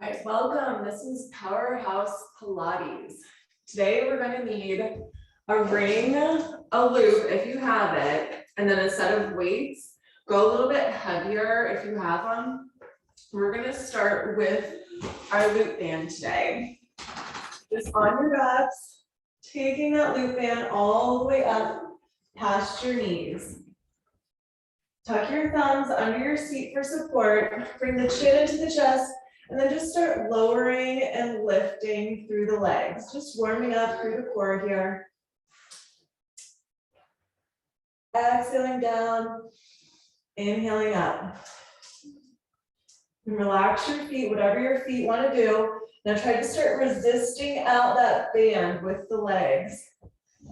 All right, welcome. This is Powerhouse Pilates. Today we're going to need a ring, a loop if you have it, and then a set of weights. Go a little bit heavier if you have them. We're going to start with our loop band today. Just on your backs, taking that loop band all the way up past your knees. Tuck your thumbs under your seat for support. Bring the chin into the chest. And then just start lowering and lifting through the legs, just warming up through the core here. Exhaling down, inhaling up. And relax your feet, whatever your feet want to do. Now try to start resisting out that band with the legs,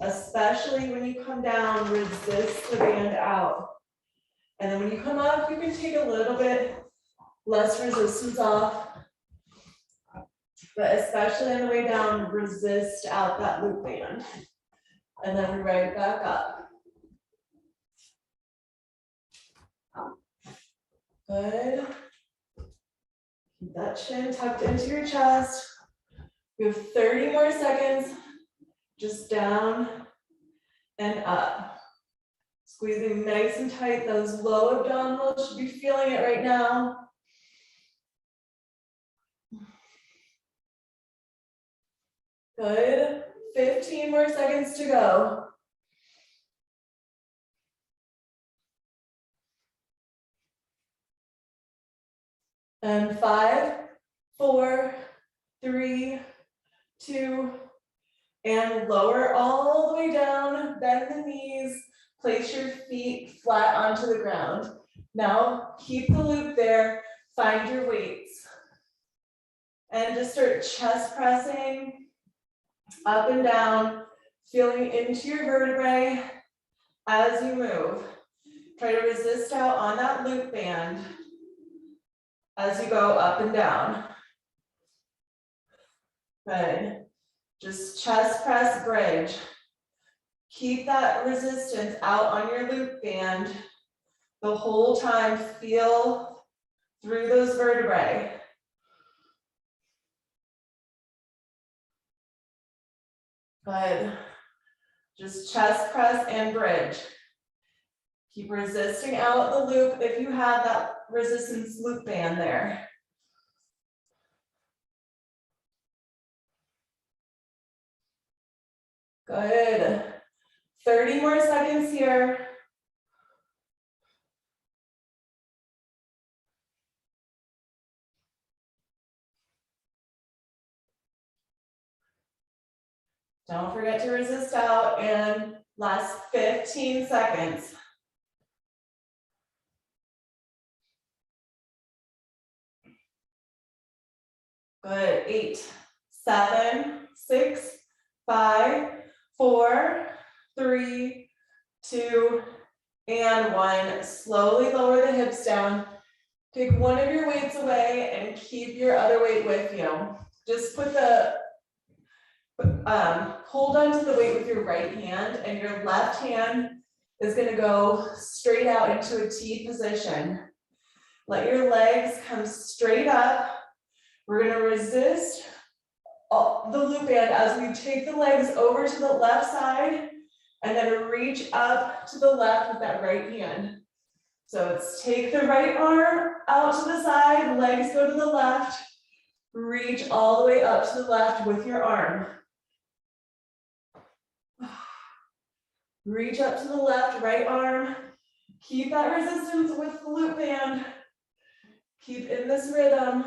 especially when you come down, resist the band out. And then when you come up, you can take a little bit less resistance off. But especially on the way down, resist out that loop band. And then right back up. Good. Keep that chin tucked into your chest. We have 30 more seconds. Just down and up. Squeezing nice and tight. Those low abdominals should be feeling it right now. Good. 15 more seconds to go. And 5, 4, 3, 2, and lower all the way down. Bend the knees. Place your feet flat onto the ground. Now keep the loop there. Find your weights. And just start chest pressing. Up and down, feeling into your vertebrae as you move. Try to resist out on that loop band as you go up and down. Good. Just chest press, bridge. Keep that resistance out on your loop band the whole time. Feel through those vertebrae. Good. Just chest press and bridge. Keep resisting out the loop if you have that resistance loop band there. Good. 30 more seconds here. Don't forget to resist out, and last 15 seconds. Good. 8, 7, 6, 5, 4, 3, 2, and 1. Slowly lower the hips down. Take one of your weights away and keep your other weight with you. Just put the hold on to the weight with your right hand, and your left hand is going to go straight out into a T position. Let your legs come straight up. We're going to resist the loop band as we take the legs over to the left side and then reach up to the left with that right hand. So it's take the right arm out to the side, legs go to the left, reach all the way up to the left with your arm. Reach up to the left, right arm. Keep that resistance with the loop band. Keep in this rhythm.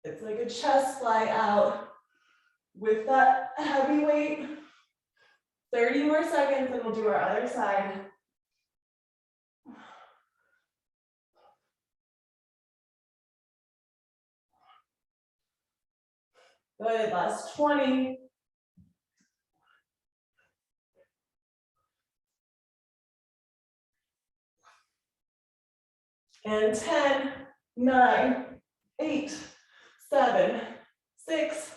It's like a chest fly out with that heavy weight. 30 more seconds and we'll do our other side. Good, last 20. And 10, 9, 8, 7, 6,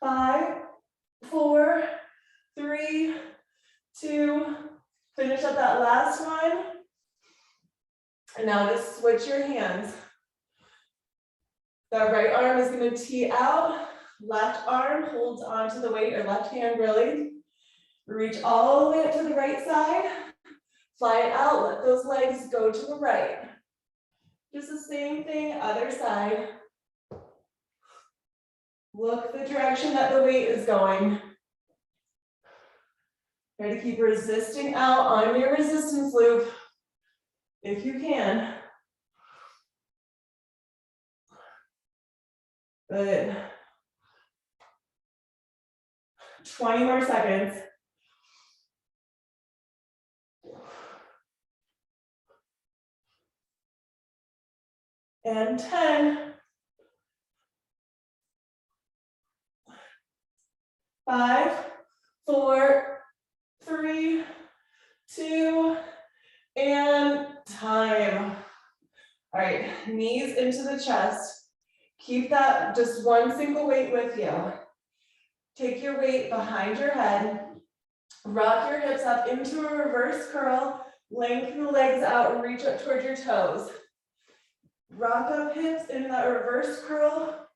5, 4, 3, 2, finish up that last one. And now just switch your hands. That right arm is gonna tee out, left arm holds onto the weight, or left hand really. Reach all the way up to the right side, fly it out, let those legs go to the right. Just the same thing, other side. Look the direction that the weight is going. Try to keep resisting out on your resistance loop if you can. Good. 20 more seconds. And 10. 5, 4, 3, 2, and time. All right, knees into the chest. Keep that just one single weight with you. Take your weight behind your head. Rock your hips up into a reverse curl. Lengthen the legs out, reach up towards your toes. Rock up hips in that reverse curl.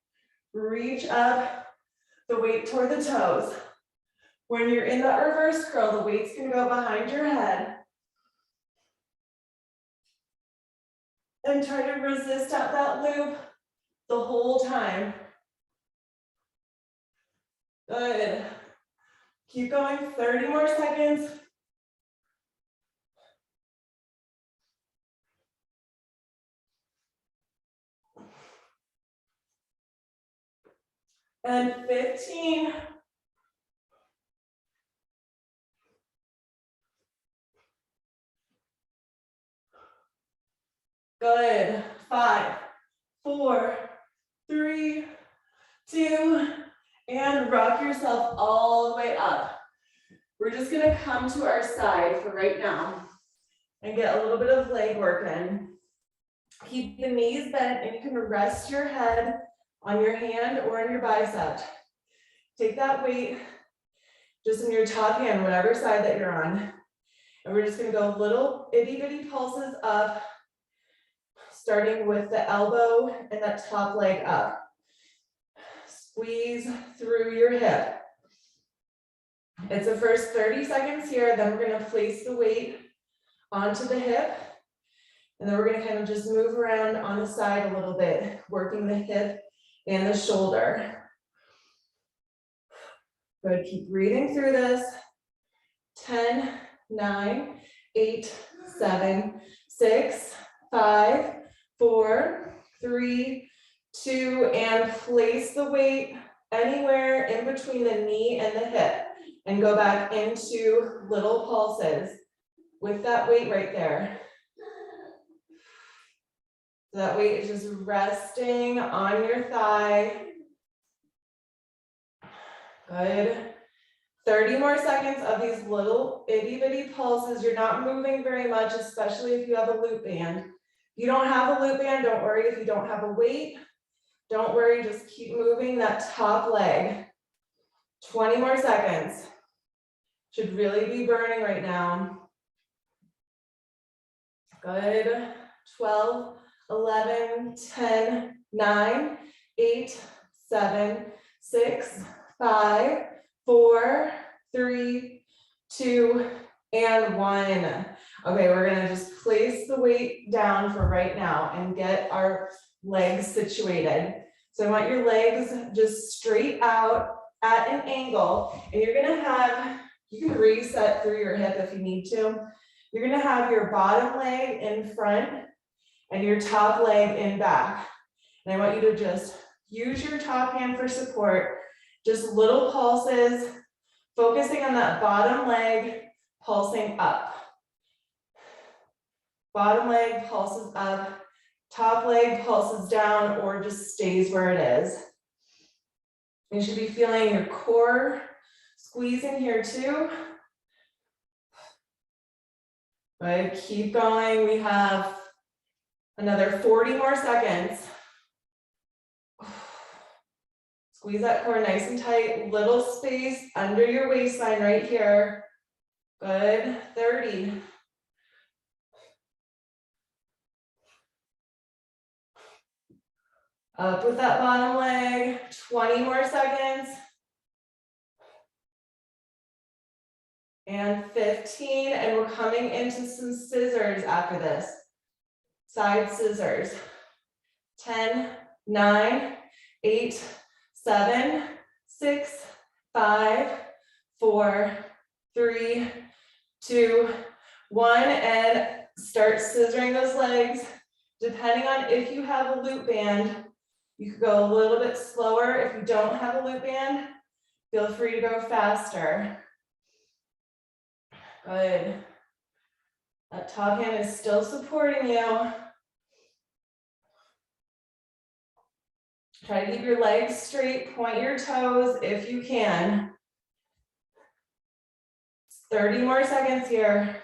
Reach up the weight toward the toes. When you're in that reverse curl, the weight's gonna go behind your head. And try to resist out that loop the whole time. Good. Keep going, 30 more seconds. And 15. Good. 5, 4, 3, 2, and rock yourself all the way up. We're just gonna come to our side for right now and get a little bit of leg work in. Keep the knees bent and you can rest your head on your hand or in your bicep. Take that weight just in your top hand, whatever side that you're on. And we're just gonna go little itty bitty pulses up, starting with the elbow and that top leg up. Squeeze through your hip. It's the first 30 seconds here, then we're gonna place the weight onto the hip. And then we're gonna kind of just move around on the side a little bit, working the hip and the shoulder. Good, keep breathing through this. 10, 9, 8, 7, 6, 5, 4, 3, 2, and place the weight anywhere in between the knee and the hip and go back into little pulses with that weight right there. So that weight is just resting on your thigh. Good. 30 more seconds of these little itty bitty pulses. You're not moving very much, especially if you have a loop band. If you don't have a loop band, don't worry. If you don't have a weight, don't worry, just keep moving that top leg. 20 more seconds. Should really be burning right now. Good. 12, 11, 10, 9, 8, 7, 6, 5, 4, 3, 2, and 1. Okay, we're gonna just place the weight down for right now and get our legs situated. So I want your legs just straight out at an angle, and you're gonna have, you can reset through your hip if you need to. You're gonna have your bottom leg in front and your top leg in back. And I want you to just use your top hand for support, just little pulses, focusing on that bottom leg, pulsing up. Bottom leg pulses up, top leg pulses down or just stays where it is. You should be feeling your core squeezing here too. Good, keep going. We have another 40 more seconds. Squeeze that core nice and tight, little space under your waistline right here. Good, 30. Up with that bottom leg, 20 more seconds. And 15, and we're coming into some scissors after this. Side scissors. 10, 9, 8, 7, 6, 5, 4, 3, 2, 1, and start scissoring those legs. Depending on if you have a loop band, you could go a little bit slower. If you don't have a loop band, feel free to go faster. Good. That top hand is still supporting you. Try to keep your legs straight, point your toes if you can. 30 more seconds here.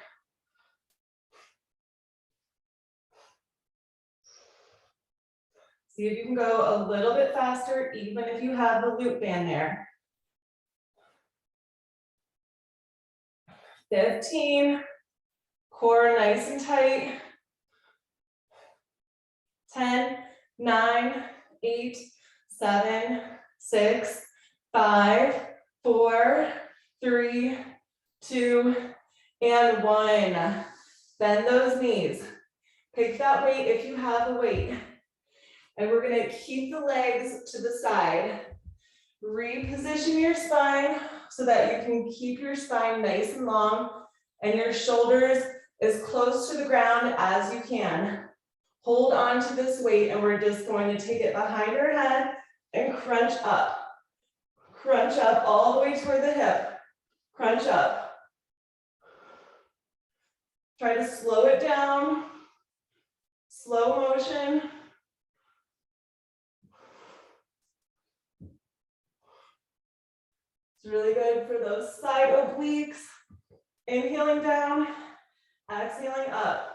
See if you can go a little bit faster, even if you have the loop band there. 15, core nice and tight. 10, 9, 8, 7, 6, 5, 4, 3, 2, and 1. Bend those knees. Pick that weight if you have a weight. And we're gonna keep the legs to the side. Reposition your spine so that you can keep your spine nice and long and your shoulders as close to the ground as you can. Hold on to this weight and we're just going to take it behind your head and crunch up. Crunch up all the way toward the hip. Crunch up. Try to slow it down. Slow motion. It's really good for those side obliques. Inhaling down, exhaling up.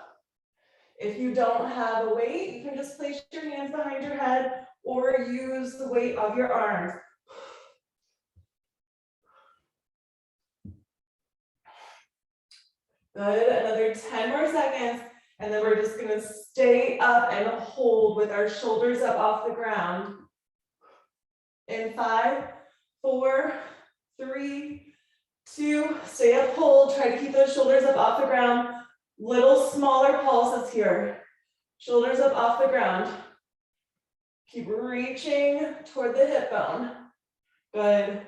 If you don't have a weight, you can just place your hands behind your head or use the weight of your arms. Good, another 10 more seconds, and then we're just gonna stay up and hold with our shoulders up off the ground. In 5, 4, 3, 2, stay up, hold, try to keep those shoulders up off the ground. Little smaller pulses here. Shoulders up off the ground. Keep reaching toward the hip bone. Good.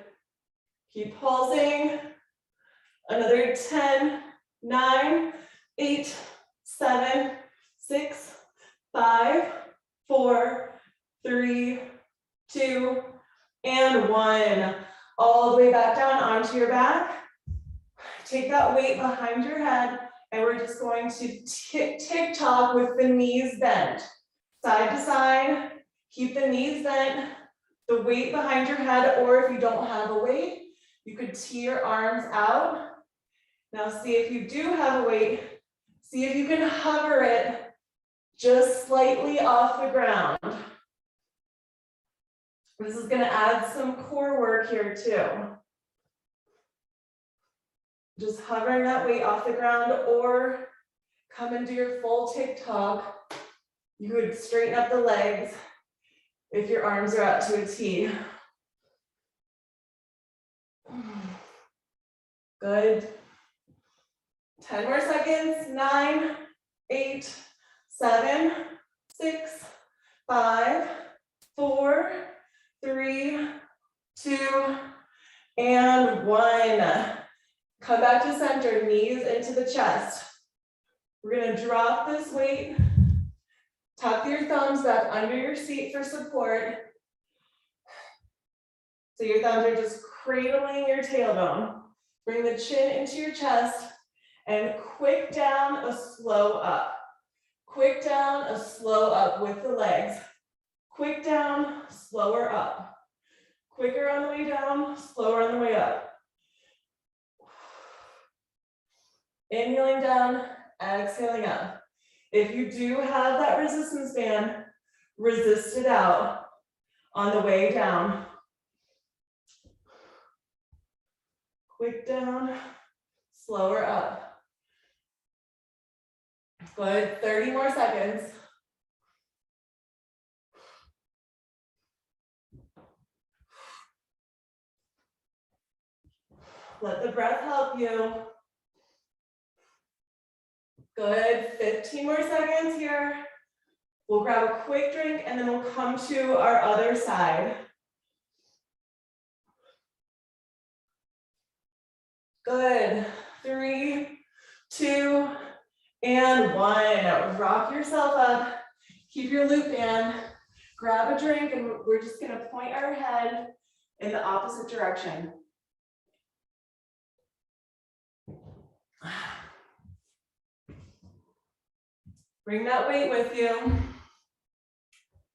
Keep pulsing. Another 10, 9, 8, 7, 6, 5, 4, 3, 2, and 1. All the way back down onto your back. Take that weight behind your head, and we're just going to tick-tock with the knees bent. Side to side, keep the knees bent, the weight behind your head, or if you don't have a weight, you could tee your arms out. Now see if you do have a weight, see if you can hover it just slightly off the ground. This is going to add some core work here too. Just hovering that weight off the ground, or come into your full tick-tock. You would straighten up the legs if your arms are out to a T. Good. 10 more seconds. 9, 8, 7, 6, 5, 4, 3, 2, and 1. Come back to center, knees into the chest. We're gonna drop this weight. Tuck your thumbs back under your seat for support. So your thumbs are just cradling your tailbone. Bring the chin into your chest and quick down, a slow up. Quick down, a slow up with the legs. Quick down, slower up. Quicker on the way down, slower on the way up. Inhaling down, exhaling up. If you do have that resistance band, resist it out on the way down. Quick down, slower up. Good, 30 more seconds. Let the breath help you. Good, 15 more seconds here. We'll grab a quick drink and then we'll come to our other side. Good, 3, 2, and 1. Rock yourself up, keep your loop band, grab a drink, and we're just gonna point our head in the opposite direction. Bring that weight with you.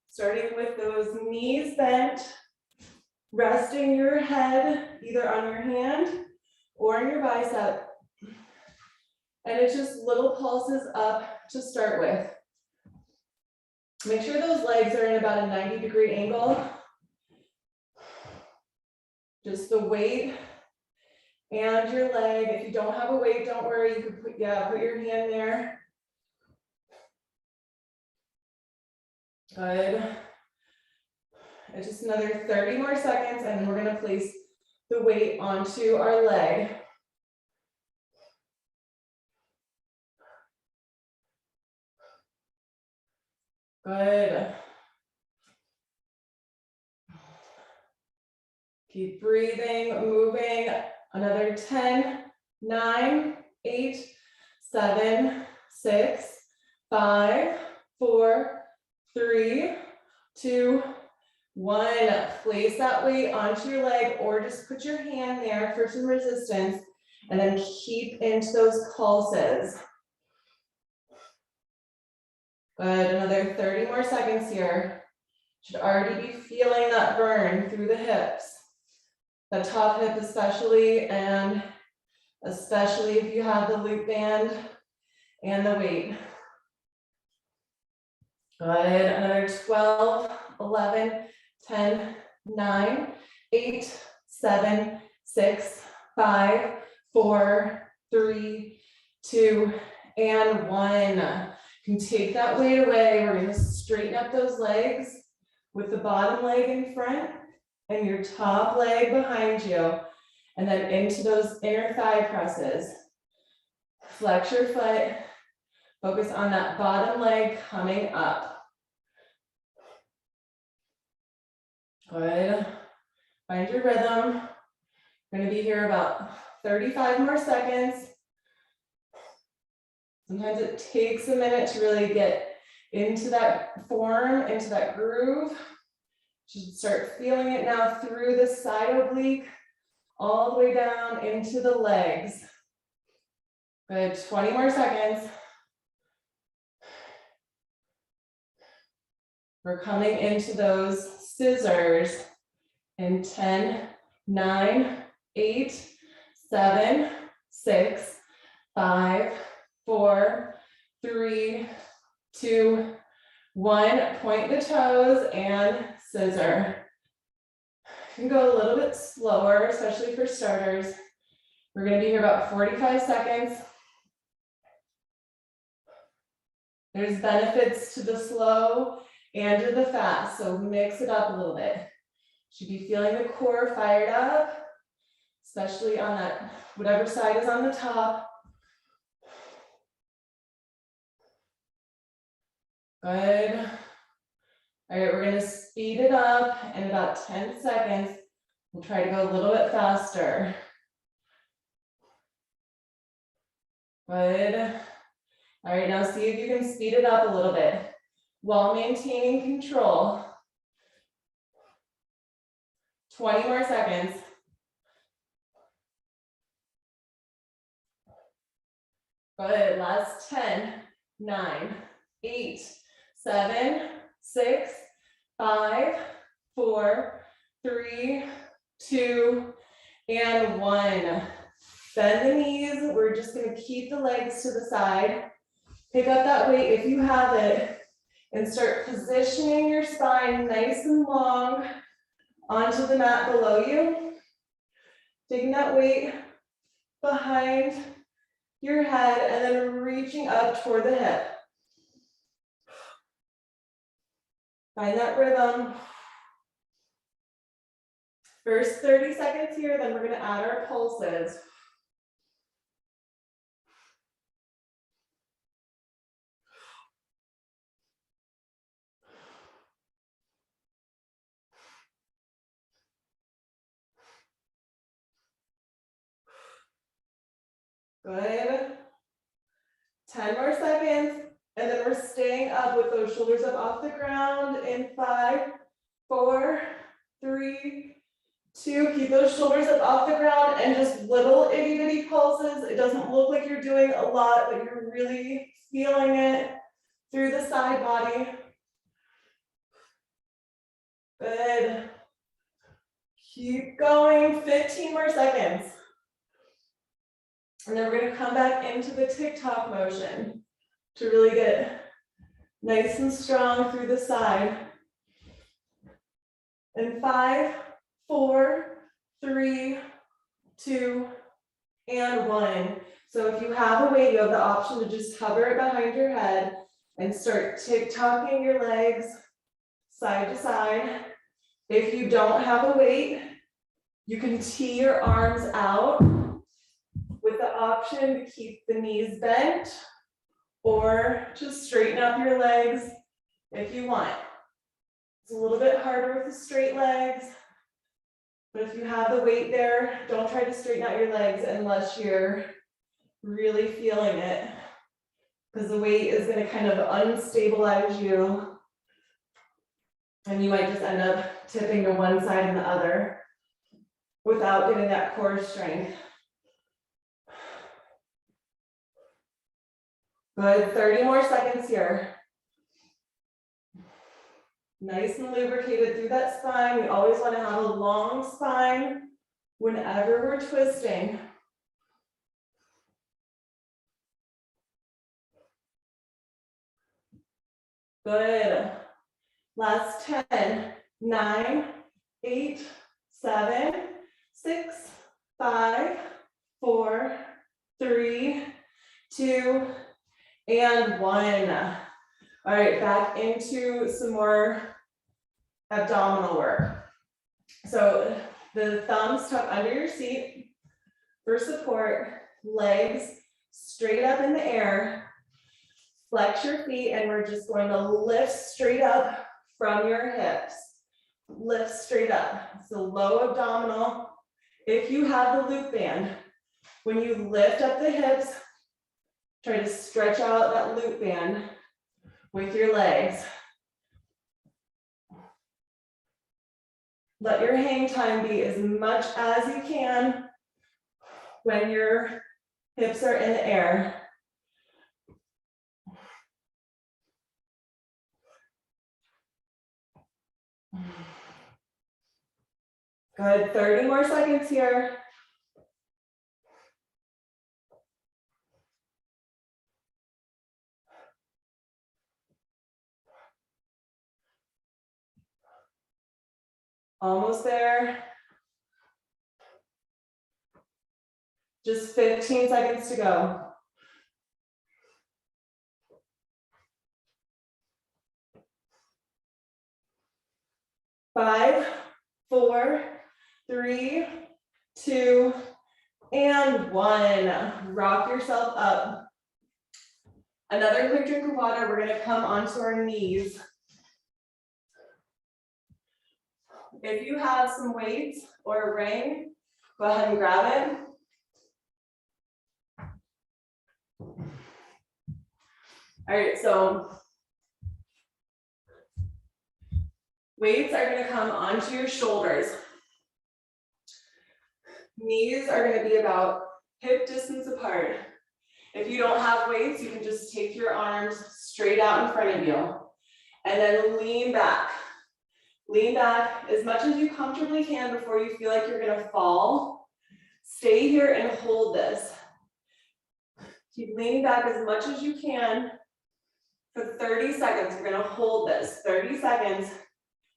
Starting with those knees bent, resting your head either on your hand or in your bicep. And it's just little pulses up to start with. Make sure those legs are in about a 90-degree angle. Just the weight and your leg. If you don't have a weight, don't worry, you can put your hand there. Good. And just another 30 more seconds, and then we're gonna place the weight onto our leg. Good. Keep breathing, moving. Another 10, 9, 8, 7, 6, 5, 4, 3, 2, 1. Place that weight onto your leg or just put your hand there for some resistance and then keep into those pulses. Good, another 30 more seconds here. Should already be feeling that burn through the hips. The top hip especially, and especially if you have the loop band and the weight. Good, another 12, 11, 10, 9, 8, 7, 6, 5, 4, 3, 2, and 1. You can take that weight away. We're going to straighten up those legs with the bottom leg in front and your top leg behind you, and then into those inner thigh presses. Flex your foot, focus on that bottom leg coming up. Good, find your rhythm. We're gonna be here about 35 more seconds. Sometimes it takes a minute to really get into that form, into that groove. You should start feeling it now through the side oblique, all the way down into the legs. Good, 20 more seconds. We're coming into those scissors in 10, 9, 8, 7, 6, 5, 4, 3, 2, 1. Point the toes and scissor. You can go a little bit slower, especially for starters. We're going to be here about 45 seconds. There's benefits to the slow and to the fast, so mix it up a little bit. Should be feeling the core fired up, especially on that, whatever side is on the top. Good. All right, we're going to speed it up in about 10 seconds. We'll try to go a little bit faster. Good. All right, now see if you can speed it up a little bit while maintaining control. 20 more seconds. Good, last 10, 9, 8, 7, 6, 5, 4, 3, 2, and 1. Bend the knees. We're just going to keep the legs to the side. Pick up that weight if you have it and start positioning your spine nice and long onto the mat below you. Taking that weight behind your head and then reaching up toward the hip. Find that rhythm. First 30 seconds here, then we're gonna add our pulses. Good. 10 more seconds. And then we're staying up with those shoulders up off the ground in 5, 4, 3, 2. Keep those shoulders up off the ground and just little itty bitty pulses. It doesn't look like you're doing a lot, but you're really feeling it through the side body. Good. Keep going. 15 more seconds. And then we're going to come back into the TikTok motion to really get nice and strong through the side. In 5, 4, 3, 2, and 1. So if you have a weight, you have the option to just hover it behind your head and start TikToking your legs side to side. If you don't have a weight, you can tee your arms out with the option to keep the knees bent or just straighten up your legs if you want. It's a little bit harder with the straight legs, but if you have the weight there, don't try to straighten out your legs unless you're really feeling it, because the weight is going to kind of unstabilize you, and you might just end up tipping to one side and the other without getting that core strength. Good, 30 more seconds here. Nice and lubricated through that spine. We always want to have a long spine whenever we're twisting. Good. Last 10, 9, 8, 7, 6, 5, 4, 3, 2, and 1. All right, back into some more abdominal work. So the thumbs tuck under your seat for support, legs straight up in the air. Flex your feet, and we're just going to lift straight up from your hips. Lift straight up. So low abdominal. If you have the loop band, when you lift up the hips, try to stretch out that loop band with your legs. Let your hang time be as much as you can when your hips are in the air. Good, 30 more seconds here. Almost there. Just 15 seconds to go. 5, 4, 3, 2, and 1. Rock yourself up. Another quick drink of water. We're going to come onto our knees. If you have some weights or a ring, go ahead and grab it. All right, so weights are going to come onto your shoulders. Knees are going to be about hip distance apart. If you don't have weights, you can just take your arms straight out in front of you and then lean back. Lean back as much as you comfortably can before you feel like you're going to fall. Stay here and hold this. Keep leaning back as much as you can for 30 seconds. We're going to hold this 30 seconds,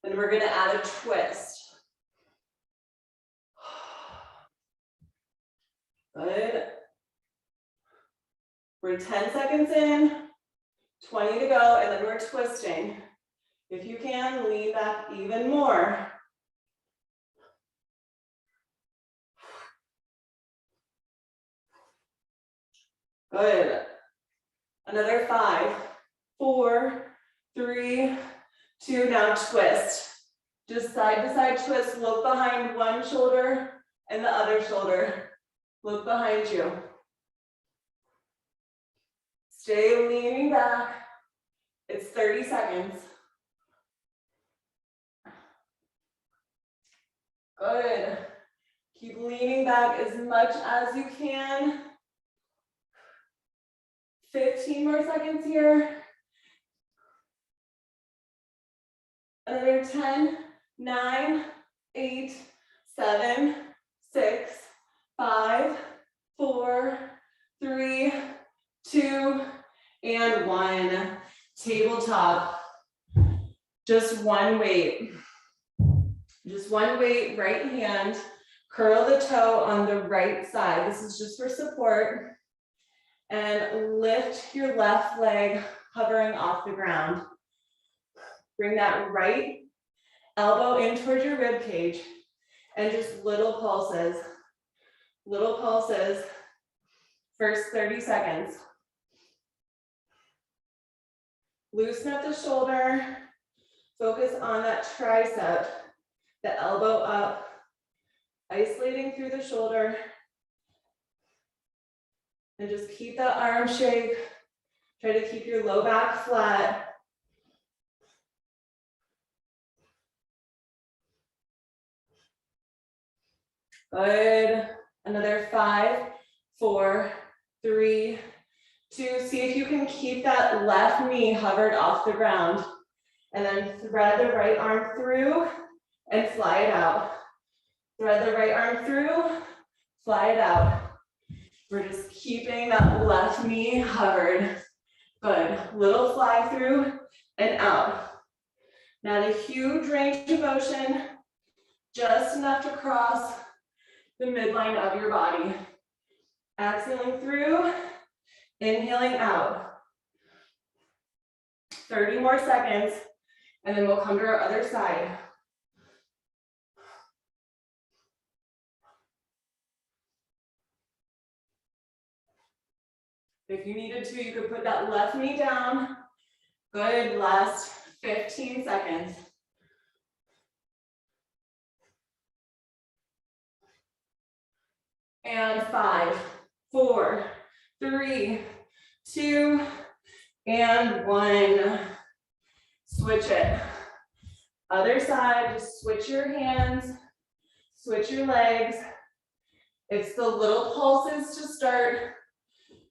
then we're going to add a twist. Good. We're 10 seconds in, 20 to go, and then we're twisting. If you can, lean back even more. Good. Another 5, 4, 3, 2, now twist. Just side to side twist, look behind one shoulder and the other shoulder. Look behind you. Stay leaning back. It's 30 seconds. Good. Keep leaning back as much as you can. 15 more seconds here. Another 10, 9, 8, 7, 6, 5, 4, 3, 2, and 1. Tabletop. Just one weight. Just one weight, right hand. Curl the toe on the right side. This is just for support. And lift your left leg, hovering off the ground. Bring that right elbow in towards your rib cage, and just little pulses. Little pulses. First 30 seconds. Loosen up the shoulder. Focus on that tricep, the elbow up, isolating through the shoulder. And just keep that arm shape. Try to keep your low back flat. Good. Another 5, 4, 3, 2. See if you can keep that left knee hovered off the ground. And then thread the right arm through and fly it out. Thread the right arm through, fly it out. We're just keeping that left knee hovered. Good. Little fly through and out. Not a huge range of motion, just enough to cross the midline of your body. Exhaling through, inhaling out. 30 more seconds, and then we'll come to our other side. If you needed to, you could put that left knee down. Good, last 15 seconds. And 5, 4, 3, 2, and 1. Switch it. Other side, just switch your hands, switch your legs. It's the little pulses to start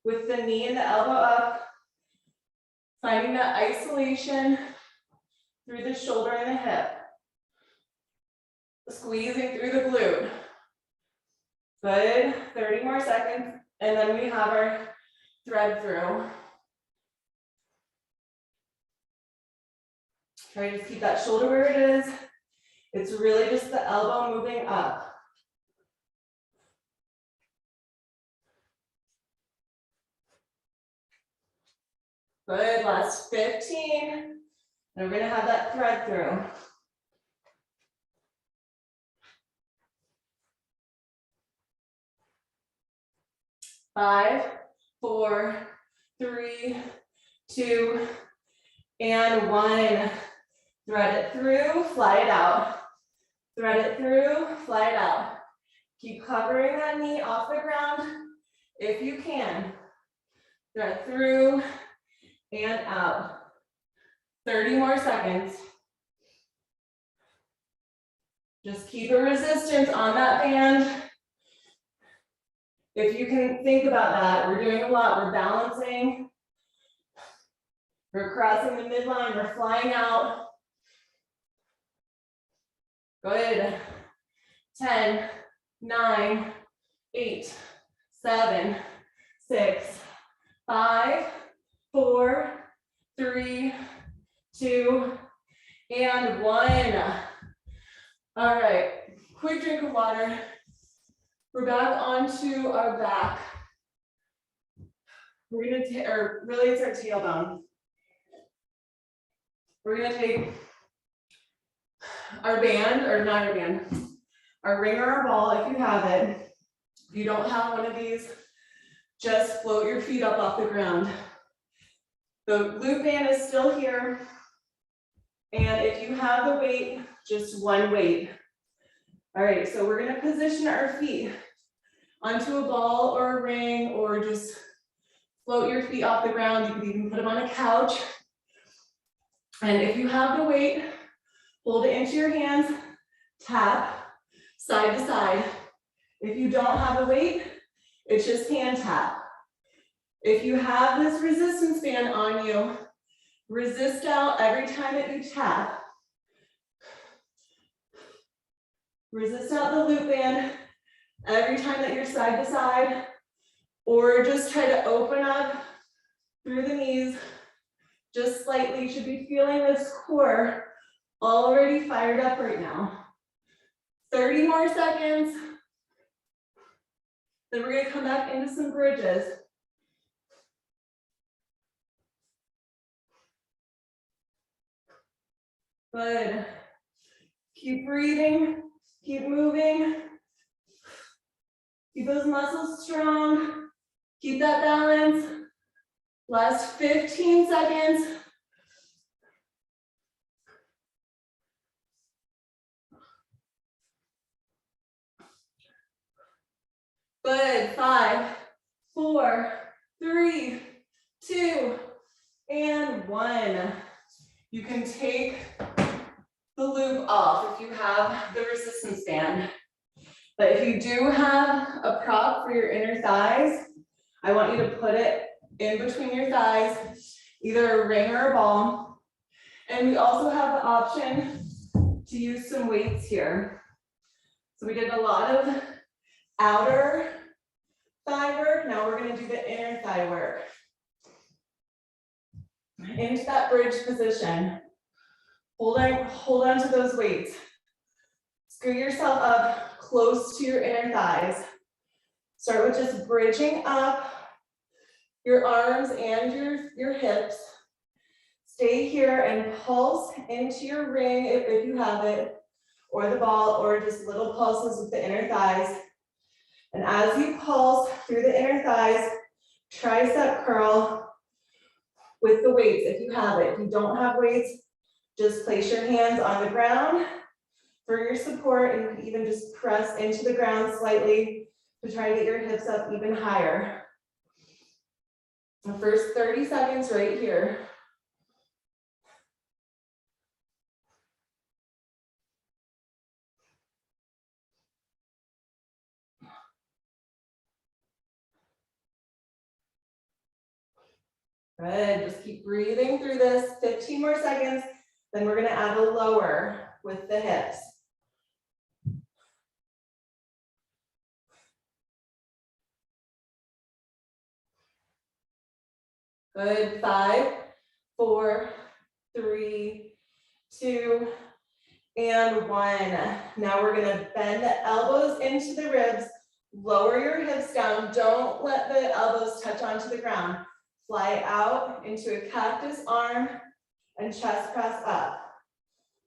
with the knee and the elbow up. Finding that isolation through the shoulder and the hip. Squeezing through the glute. Good, 30 more seconds, and then we have our thread through. Try to keep that shoulder where it is. It's really just the elbow moving up. Good, last 15. And we're gonna have that thread through. Five, 4, 3, 2, and 1. Thread it through, fly it out. Thread it through, fly it out. Keep covering that knee off the ground if you can. Thread through and out. 30 more seconds. Just keep a resistance on that band. If you can think about that, we're doing a lot. We're balancing. We're crossing the midline. We're flying out. Good. 10, 9, 8, 7, 6, 5, 4, 3, 2, and 1. All right, quick drink of water. We're back onto our back. We're gonna take, or really it's our tailbone. We're gonna take our band, or not our band, our ring or our ball if you have it. If you don't have one of these, just float your feet up off the ground. The loop band is still here. And if you have the weight, just one weight. All right, so we're gonna position our feet onto a ball or a ring, or just float your feet off the ground. You can even put them on a couch. And if you have the weight, hold it into your hands, tap side to side. If you don't have the weight, it's just hand tap. If you have this resistance band on you, resist out every time that you tap. Resist out the loop band every time that you're side to side, or just try to open up through the knees just slightly. You should be feeling this core already fired up right now. 30 more seconds. Then we're gonna come back into some bridges. Good. Keep breathing, keep moving. Keep those muscles strong. Keep that balance. Last 15 seconds. Good. 5, 4, 3, 2, and 1. You can take the loop off if you have the resistance band. But if you do have a prop for your inner thighs, I want you to put it in between your thighs, either a ring or a ball. And we also have the option to use some weights here. So we did a lot of outer thigh work. Now we're going to do the inner thigh work. Into that bridge position. Hold on to those weights. Scoot yourself up close to your inner thighs. Start with just bridging up your arms and your hips. Stay here and pulse into your ring if you have it, or the ball, or just little pulses with the inner thighs. And as you pulse through the inner thighs, tricep curl with the weights if you have it. If you don't have weights, just place your hands on the ground for your support, and you can even just press into the ground slightly to try to get your hips up even higher. The first 30 seconds right here. Good, just keep breathing through this. 15 more seconds, then we're gonna add a lower with the hips. Good, 5, 4, 3, 2, and 1. Now we're gonna bend the elbows into the ribs, lower your hips down. Don't let the elbows touch onto the ground. Fly out into a cactus arm and chest press up.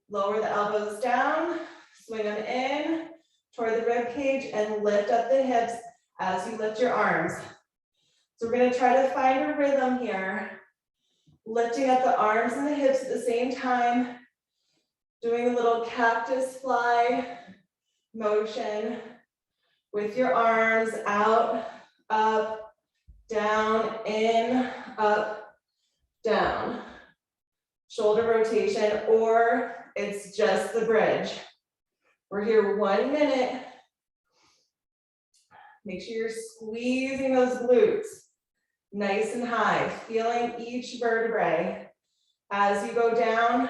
Lower the elbows down, swing them in toward the rib cage, and lift up the hips as you lift your arms. So we're gonna try to find a rhythm here, lifting up the arms and the hips at the same time, doing a little cactus fly motion with your arms out, up, down, in, up, down. Shoulder rotation, or it's just the bridge. We're here 1 minute. Make sure you're squeezing those glutes nice and high, feeling each vertebrae. As you go down,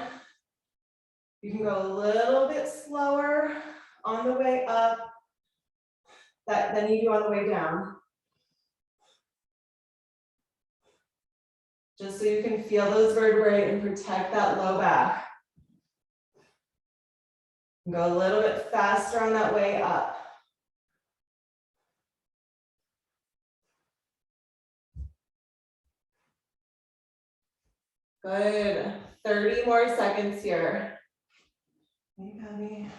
you can go a little bit slower on the way up than you do on the way down. Just so you can feel those vertebrae and protect that low back. Go a little bit faster on that way up. Good, 30 more seconds here. Hey, Patty.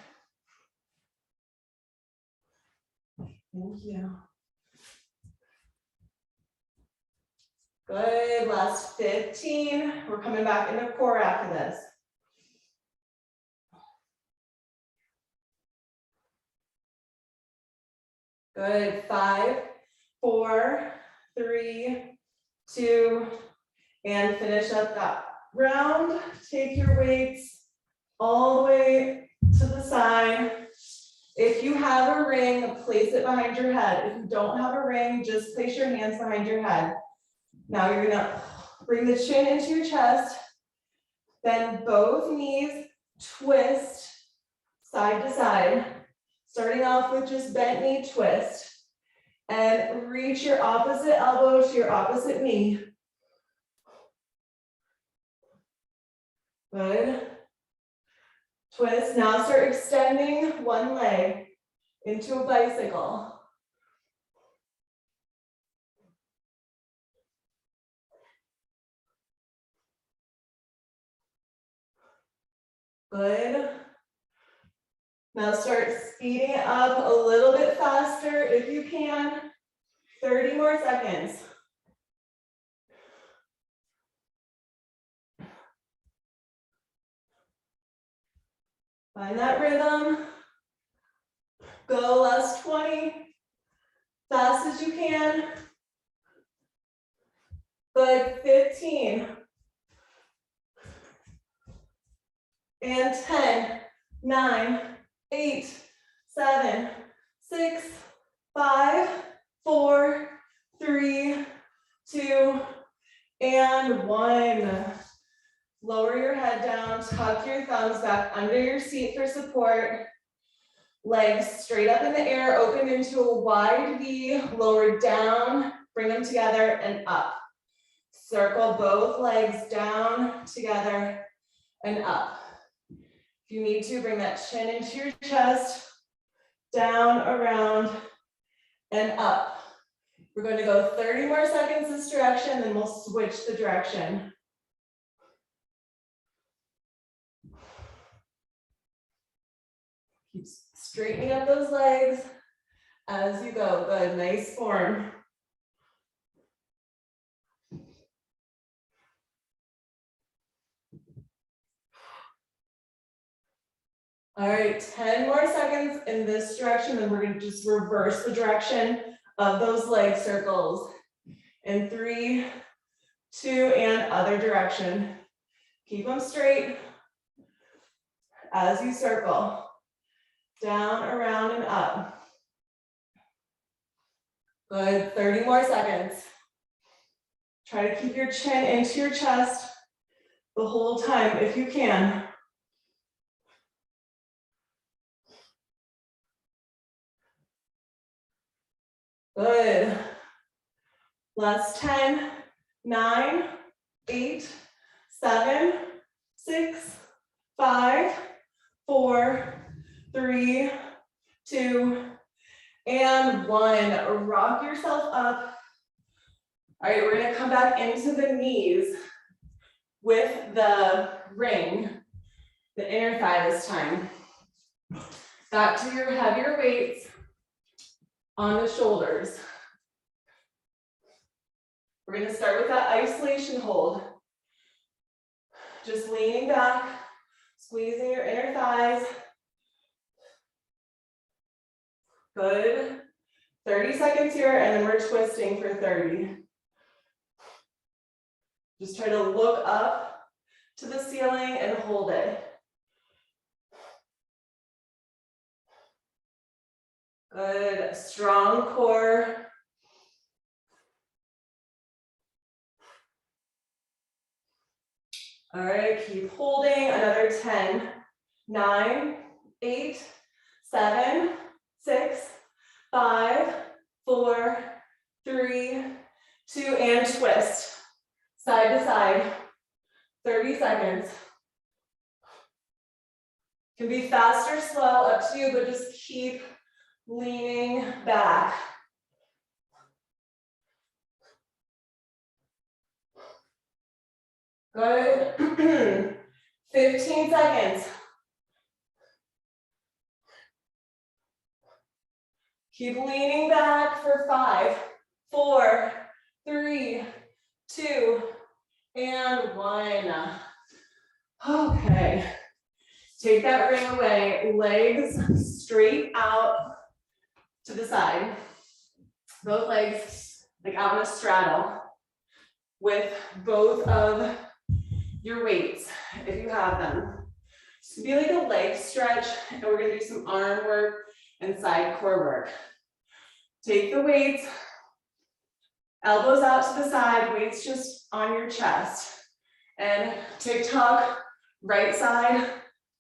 Thank you. Good, last 15. We're coming back into core after this. Good, 5, 4, 3, 2, and finish up that round. Take your weights all the way to the side. If you have a ring, place it behind your head. If you don't have a ring, just place your hands behind your head. Now you're gonna bring the chin into your chest, then both knees twist side to side, starting off with just bent knee twist, and reach your opposite elbow to your opposite knee. Good. Twist. Now start extending one leg into a bicycle. Good. Now start speeding it up a little bit faster if you can. 30 more seconds. Find that rhythm. Go last 20. Fast as you can. Good, 15. And 10, 9, 8, 7, 6, 5, 4, 3, 2, and 1. Lower your head down, tuck your thumbs back under your seat for support. Legs straight up in the air, open into a wide V, lower down, bring them together and up. Circle both legs down, together, and up. If you need to, bring that chin into your chest, down, around, and up. We're going to go 30 more seconds this direction, then we'll switch the direction. Keep straightening up those legs as you go. Good, nice form. All right, 10 more seconds in this direction, then we're going to just reverse the direction of those leg circles. In 3, 2, and other direction. Keep them straight as you circle. Down, around, and up. Good, 30 more seconds. Try to keep your chin into your chest the whole time if you can. Good. Last 10, 9, 8, 7, 6, 5, 4, 3, 2, and 1. Rock yourself up. All right, we're gonna come back into the knees with the ring, the inner thigh this time. Back to your heavier weights on the shoulders. We're gonna start with that isolation hold. Just leaning back, squeezing your inner thighs. Good. 30 seconds here, and then we're twisting for 30. Just try to look up to the ceiling and hold it. Good, strong core. All right, keep holding, another 10, 9, 8, 7, 6, 5, 4, 3, 2, and twist. Side to side, 30 seconds. Can be fast or slow, up to you, but just keep leaning back. Good. 15 seconds. Keep leaning back for 5, 4, 3, 2, and 1. Okay. Take that ring away, legs straight out to the side. Both legs like out in a straddle with both of your weights, if you have them. It's gonna be like a leg stretch, and we're gonna do some arm work and side core work. Take the weights, elbows out to the side, weights just on your chest. And tick-tock, right side,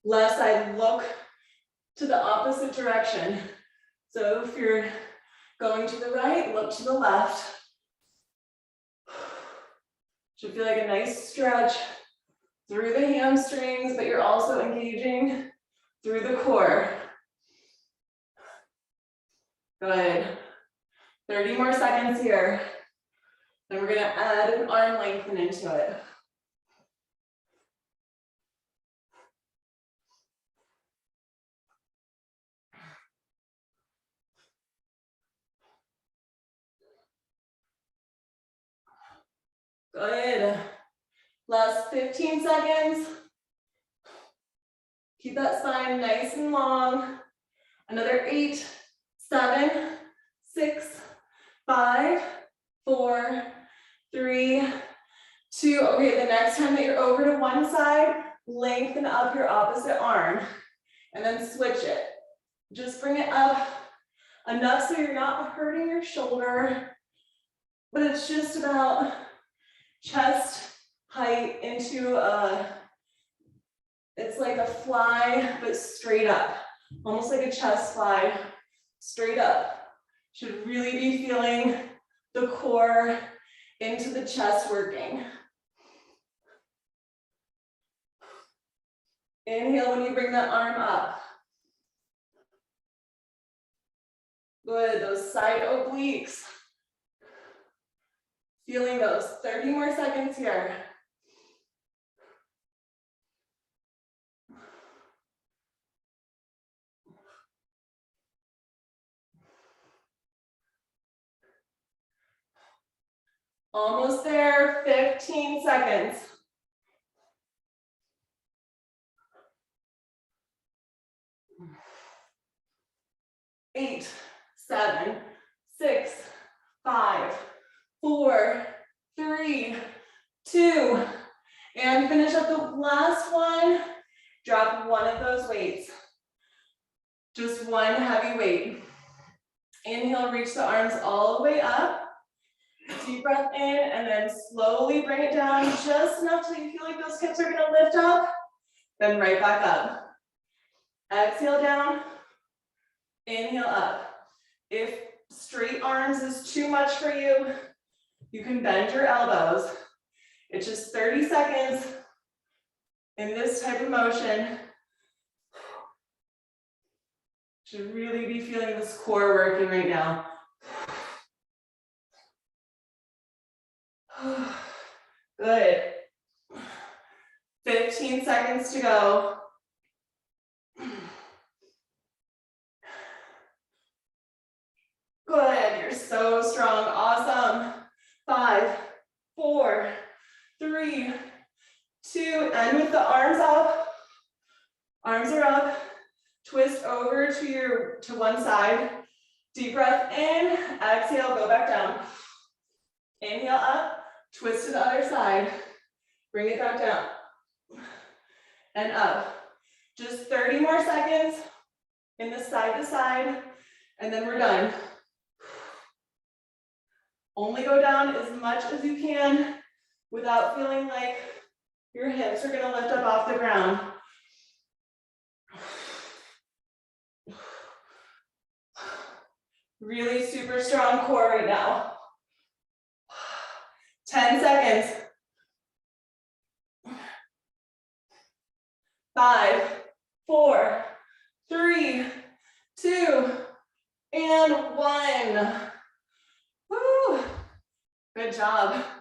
left side, look to the opposite direction. So if you're going to the right, look to the left. Should feel like a nice stretch through the hamstrings, but you're also engaging through the core. Good. 30 more seconds here. Then we're gonna add an arm lengthen into it. Good. Last 15 seconds. Keep that spine nice and long. Another 8, 7, 6, 5, 4, 3, 2. Okay, the next time that you're over to one side, lengthen up your opposite arm and then switch it. Just bring it up enough so you're not hurting your shoulder, but it's just about chest height into it's like a fly, but straight up, almost like a chest fly, straight up. Should really be feeling the core into the chest working. Inhale when you bring that arm up. Good, those side obliques. Feeling those, 30 more seconds here. Almost there, 15 seconds. Eight, 7, 6, 5, 4, 3, 2, and finish up the last one. Drop one of those weights. Just one heavy weight. Inhale, reach the arms all the way up. Deep breath in, and then slowly bring it down just enough till you feel like those hips are gonna lift up. Then right back up. Exhale down. Inhale up. If straight arms is too much for you, you can bend your elbows. It's just 30 seconds in this type of motion. Should really be feeling this core working right now. Good. 15 seconds to go. Good, you're so strong, awesome. 5, 4, 3, 2, and with the arms up. Arms are up. Twist over to one side. Deep breath in, exhale, go back down. Inhale up, twist to the other side. Bring it back down. And up. Just 30 more seconds in the side to side, and then we're done. Only go down as much as you can without feeling like your hips are gonna lift up off the ground. Really super strong core right now. 10 seconds. 5,